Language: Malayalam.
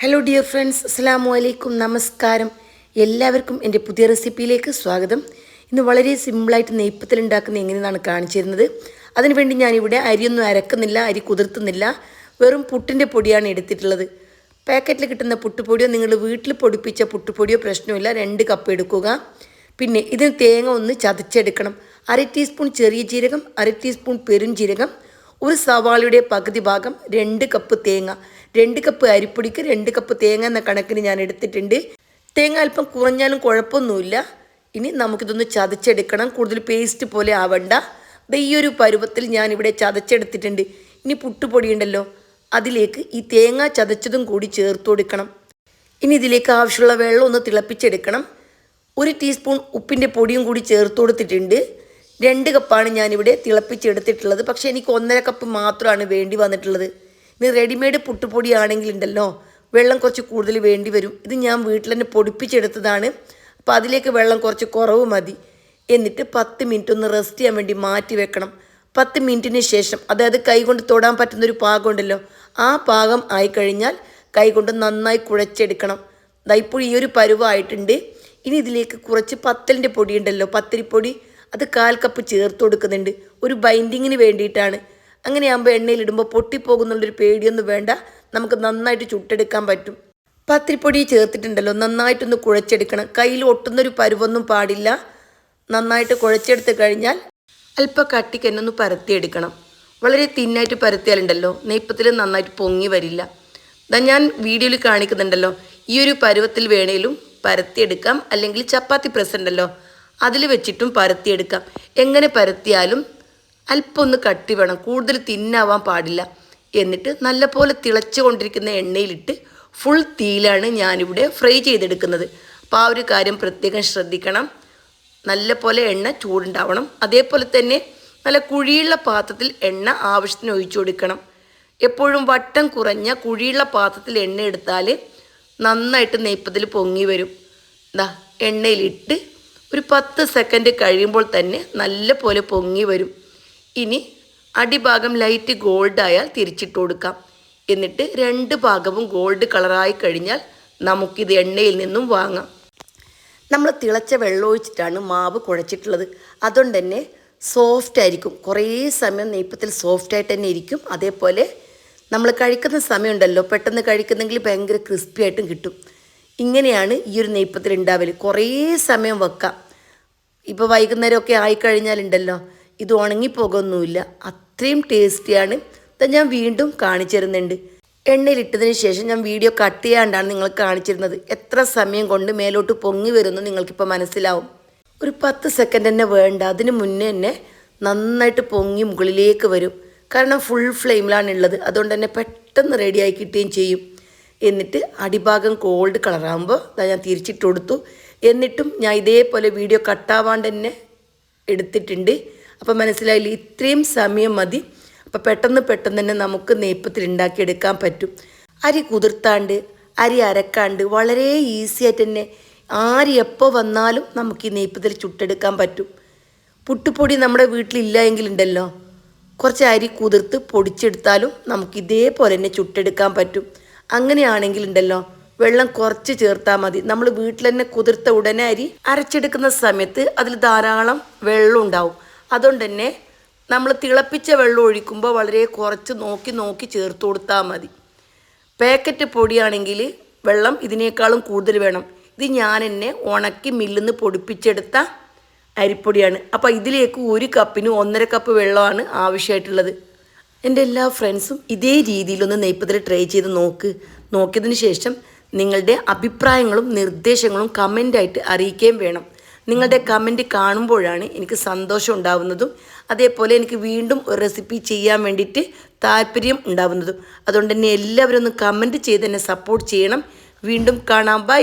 ഹലോ ഡിയർ ഫ്രണ്ട്സ്, അസ്സലാമു അലൈക്കും, നമസ്കാരം. എല്ലാവർക്കും എൻ്റെ പുതിയ റെസിപ്പിയിലേക്ക് സ്വാഗതം. ഇന്ന് വളരെ സിമ്പിളായിട്ട് നെയ്പ്പത്തിൽ ഉണ്ടാക്കുന്ന എങ്ങനെയാണ് കാണിച്ചു തരുന്നത്. അതിനുവേണ്ടി ഞാനിവിടെ അരിയൊന്നും അരക്കുന്നില്ല, അരി കുതിർത്തുന്നില്ല, വെറും പുട്ടിൻ്റെ പൊടിയാണ് എടുത്തിട്ടുള്ളത്. പാക്കറ്റിൽ കിട്ടുന്ന പുട്ടുപൊടിയോ നിങ്ങൾ വീട്ടിൽ പൊടിപ്പിച്ച പുട്ടുപൊടിയോ പ്രശ്നമില്ല, 2 കപ്പ് എടുക്കുക. പിന്നെ ഇതിന് തേങ്ങ ഒന്ന് ചതച്ചെടുക്കണം. 1/2 ടീസ്പൂൺ ചെറിയ ജീരകം, 1/2 ടീസ്പൂൺ പെരുംജീരകം, ഒരു സവാളയുടെ പകുതി ഭാഗം, 2 കപ്പ് തേങ്ങ, 2 കപ്പ് അരിപ്പൊടിക്ക് 2 കപ്പ് തേങ്ങ എന്ന കണക്കിന് ഞാൻ എടുത്തിട്ടുണ്ട്. തേങ്ങ അല്പം കുറഞ്ഞാലും കുഴപ്പമൊന്നുമില്ല. ഇനി നമുക്കിതൊന്ന് ചതച്ചെടുക്കണം, കൂടുതൽ പേസ്റ്റ് പോലെ ആവണ്ട. ഈ ഒരു പരുവത്തിൽ ഞാനിവിടെ ചതച്ചെടുത്തിട്ടുണ്ട്. ഇനി പുട്ടുപൊടി ഉണ്ടല്ലോ, അതിലേക്ക് ഈ തേങ്ങ ചതച്ചതും കൂടി ചേർത്ത് കൊടുക്കണം. ഇനി ഇതിലേക്ക് ആവശ്യമുള്ള വെള്ളം ഒന്ന് തിളപ്പിച്ചെടുക്കണം. 1 ടീസ്പൂൺ ഉപ്പിൻ്റെ പൊടിയും കൂടി ചേർത്ത് കൊടുത്തിട്ടുണ്ട്. 2 കപ്പാണ് ഞാനിവിടെ തിളപ്പിച്ചെടുത്തിട്ടുള്ളത്. പക്ഷേ എനിക്ക് 1.5 കപ്പ് മാത്രമാണ് വേണ്ടി വന്നിട്ടുള്ളത്. ഇനി റെഡിമെയ്ഡ് പുട്ടുപൊടി ആണെങ്കിലുണ്ടല്ലോ വെള്ളം കുറച്ച് കൂടുതൽ വേണ്ടി വരും. ഇത് ഞാൻ വീട്ടിൽ തന്നെ പൊടിപ്പിച്ചെടുത്തതാണ്. അപ്പോൾ അതിലേക്ക് വെള്ളം കുറച്ച് കുറവ് മതി. എന്നിട്ട് 10 മിനിറ്റ് ഒന്ന് റെസ്റ്റ് ചെയ്യാൻ വേണ്ടി മാറ്റി വെക്കണം. 10 മിനിറ്റിന് ശേഷം, അതായത് കൈകൊണ്ട് തൊടാൻ പറ്റുന്നൊരു പാകം ഉണ്ടല്ലോ, ആ പാകം ആയിക്കഴിഞ്ഞാൽ കൈകൊണ്ട് നന്നായി കുഴച്ചെടുക്കണം. ഇപ്പോൾ ഈ ഒരു പരുവമായിട്ടുണ്ട്. ഇനി ഇതിലേക്ക് കുറച്ച് പത്തലിൻ്റെ പൊടി ഉണ്ടല്ലോ, പത്തിരിപ്പൊടി, അത് 1/4 കപ്പ് ചേർത്ത് കൊടുക്കുന്നുണ്ട്. ഒരു ബൈൻഡിങ്ങിന് വേണ്ടിയിട്ടാണ്. അങ്ങനെയാകുമ്പോൾ എണ്ണയിലിടുമ്പോൾ പൊട്ടിപ്പോകുന്നുള്ളൊരു പേടിയൊന്നും വേണ്ട, നമുക്ക് നന്നായിട്ട് ചുട്ടെടുക്കാൻ പറ്റും. പത്തിരിപ്പൊടി ചേർത്തിട്ടുണ്ടല്ലോ, നന്നായിട്ടൊന്ന് കുഴച്ചെടുക്കണം. കയ്യിൽ ഒട്ടുന്നൊരു പരുവൊന്നും പാടില്ല. നന്നായിട്ട് കുഴച്ചെടുത്ത് കഴിഞ്ഞാൽ അല്പം കട്ടിക്ക് തന്നെ ഒന്ന് പരത്തിയെടുക്കണം. വളരെ തിന്നായിട്ട് പരത്തിയാലുണ്ടല്ലോ നെയ്പ്പത്തിൽ നന്നായിട്ട് പൊങ്ങി വരില്ല. ഞാൻ വീഡിയോയിൽ കാണിക്കുന്നുണ്ടല്ലോ, ഈ ഒരു പരുവത്തിൽ വേണേലും പരത്തിയെടുക്കാം. അല്ലെങ്കിൽ ചപ്പാത്തി പ്രസ് ഉണ്ടല്ലോ, അതിൽ വെച്ചിട്ടും പരത്തിയെടുക്കാം. എങ്ങനെ പരത്തിയാലും അല്പം ഒന്ന് കട്ടി വേണം, കൂടുതൽ തിന്നാവാൻ പാടില്ല. എന്നിട്ട് നല്ലപോലെ തിളച്ചു കൊണ്ടിരിക്കുന്ന എണ്ണയിലിട്ട് ഫുൾ തീയിലാണ് ഞാനിവിടെ ഫ്രൈ ചെയ്തെടുക്കുന്നത്. അപ്പോൾ ആ ഒരു കാര്യം പ്രത്യേകം ശ്രദ്ധിക്കണം. നല്ലപോലെ എണ്ണ ചൂടുണ്ടാവണം. അതേപോലെ തന്നെ നല്ല കുഴിയുള്ള പാത്രത്തിൽ എണ്ണ ആവശ്യത്തിന് ഒഴിച്ചു കൊടുക്കണം. എപ്പോഴും വട്ടം കുറഞ്ഞ കുഴിയുള്ള പാത്രത്തിൽ എണ്ണ എടുത്താൽ നന്നായിട്ട് നെയ്പ്പത്തിൽ പൊങ്ങി വരും. എണ്ണയിലിട്ട് ഒരു 10 സെക്കൻഡ് കഴിയുമ്പോൾ തന്നെ നല്ല പോലെ പൊങ്ങി വരും. ഇനി അടിഭാഗം ലൈറ്റ് ഗോൾഡ് ആയാൽ തിരിച്ചിട്ട് കൊടുക്കാം. എന്നിട്ട് 2 ഭാഗവും ഗോൾഡ് കളറായി കഴിഞ്ഞാൽ നമുക്കിത് എണ്ണയിൽ നിന്നും വാങ്ങാം. നമ്മൾ തിളച്ച വെള്ളം ഒഴിച്ചിട്ടാണ് മാവ് കുഴച്ചിട്ടുള്ളത്. അതുകൊണ്ട് തന്നെ സോഫ്റ്റ് ആയിരിക്കും. കുറേ സമയം നെയ്പ്പത്തിൽ സോഫ്റ്റായിട്ട് തന്നെ ഇരിക്കും. അതേപോലെ നമ്മൾ കഴിക്കുന്ന സമയമുണ്ടല്ലോ, പെട്ടെന്ന് കഴിക്കുന്നെങ്കിൽ ഭയങ്കര ക്രിസ്പി ആയിട്ടും കിട്ടും. ഇങ്ങനെയാണ് ഈ ഒരു നെയ്പ്പത്തിൽ ഉണ്ടാവൽ. കുറേ സമയം വെക്കാം. ഇപ്പോൾ വൈകുന്നേരമൊക്കെ ആയിക്കഴിഞ്ഞാലുണ്ടല്ലോ ഇത് ഉണങ്ങിപ്പോകൊന്നുമില്ല, അത്രയും ടേസ്റ്റിയാണ്. ഞാൻ വീണ്ടും കാണിച്ചു തരുന്നുണ്ട്. എണ്ണയിലിട്ടതിന് ശേഷം ഞാൻ വീഡിയോ കട്ട് ചെയ്യാണ്ടാണ് നിങ്ങൾ കാണിച്ചിരുന്നത്. എത്ര സമയം കൊണ്ട് മേലോട്ട് പൊങ്ങി വരുമെന്ന് നിങ്ങൾക്കിപ്പോൾ മനസ്സിലാവും. ഒരു 10 സെക്കൻഡ് തന്നെ വേണ്ട, അതിന് മുന്നേ തന്നെ നന്നായിട്ട് പൊങ്ങി മുകളിലേക്ക് വരും. കാരണം ഫുൾ ഫ്ലെയിമിലാണ് ഉള്ളത്. അതുകൊണ്ട് തന്നെ പെട്ടെന്ന് റെഡിയായി കിട്ടുകയും ചെയ്യും. എന്നിട്ട് അടിഭാഗം ഗോൾഡ് കളറാകുമ്പോൾ ഞാൻ തിരിച്ചിട്ട് കൊടുത്തു. എന്നിട്ടും ഞാൻ ഇതേപോലെ വീഡിയോ കട്ടാവാണ്ട് തന്നെ എടുത്തിട്ടുണ്ട്. അപ്പോൾ മനസ്സിലായില്ല, ഇത്രയും സമയം മതി. അപ്പോൾ പെട്ടെന്ന് തന്നെ നമുക്ക് നെയ്പ്പത്തിൽ ഉണ്ടാക്കിയെടുക്കാൻ പറ്റും. അരി കുതിർത്താണ്ട് അരി അരക്കാണ്ട് വളരെ ഈസി ആയിട്ട് തന്നെ ആര് എപ്പോൾ വന്നാലും നമുക്ക് ഈ നെയ്പ്പത്തിൽ ചുട്ടെടുക്കാൻ പറ്റും. പുട്ടുപൊടി നമ്മുടെ വീട്ടിലില്ല എങ്കിലുണ്ടല്ലോ, കുറച്ച് അരി കുതിർത്ത് പൊടിച്ചെടുത്താലും നമുക്ക് ഇതേപോലെ തന്നെ ചുട്ടെടുക്കാൻ പറ്റും. അങ്ങനെയാണെങ്കിലുണ്ടല്ലോ വെള്ളം കുറച്ച് ചേർത്താൽ മതി. നമ്മൾ വീട്ടിൽ തന്നെ കുതിർത്ത ഉടനെ അരി അരച്ചെടുക്കുന്ന സമയത്ത് അതിൽ ധാരാളം വെള്ളം ഉണ്ടാവും. അതുകൊണ്ട് തന്നെ നമ്മൾ തിളപ്പിച്ച വെള്ളം ഒഴിക്കുമ്പോൾ വളരെ കുറച്ച് നോക്കി ചേർത്ത് കൊടുത്താൽ മതി. പാക്കറ്റ് പൊടിയാണെങ്കിൽ വെള്ളം ഇതിനേക്കാളും കൂടുതൽ വേണം. ഇത് ഞാൻ തന്നെ ഉണക്കി മില്ലിൽ നിന്ന് പൊടിപ്പിച്ചെടുത്ത അരിപ്പൊടിയാണ്. അപ്പോൾ ഇതിലേക്ക് 1 കപ്പിന് 1.5 കപ്പ് വെള്ളമാണ് ആവശ്യമായിട്ടുള്ളത്. എൻ്റെ എല്ലാ ഫ്രണ്ട്സും ഇതേ രീതിയിലൊന്ന് നെയ്പ്പത്തിൽ ട്രൈ ചെയ്ത് നോക്കിയതിന് ശേഷം നിങ്ങളുടെ അഭിപ്രായങ്ങളും നിർദ്ദേശങ്ങളും കമൻ്റായിട്ട് അറിയിക്കുകയും വേണം. നിങ്ങളുടെ കമൻറ്റ് കാണുമ്പോഴാണ് എനിക്ക് സന്തോഷം ഉണ്ടാവുന്നതും അതേപോലെ എനിക്ക് വീണ്ടും ഒരു റെസിപ്പി ചെയ്യാൻ വേണ്ടിയിട്ട് താല്പര്യം ഉണ്ടാവുന്നതും. അതുകൊണ്ട് തന്നെ എല്ലാവരും ഒന്ന് കമൻറ്റ് ചെയ്ത് എന്നെ സപ്പോർട്ട് ചെയ്യണം. വീണ്ടും കാണാം. ബൈ.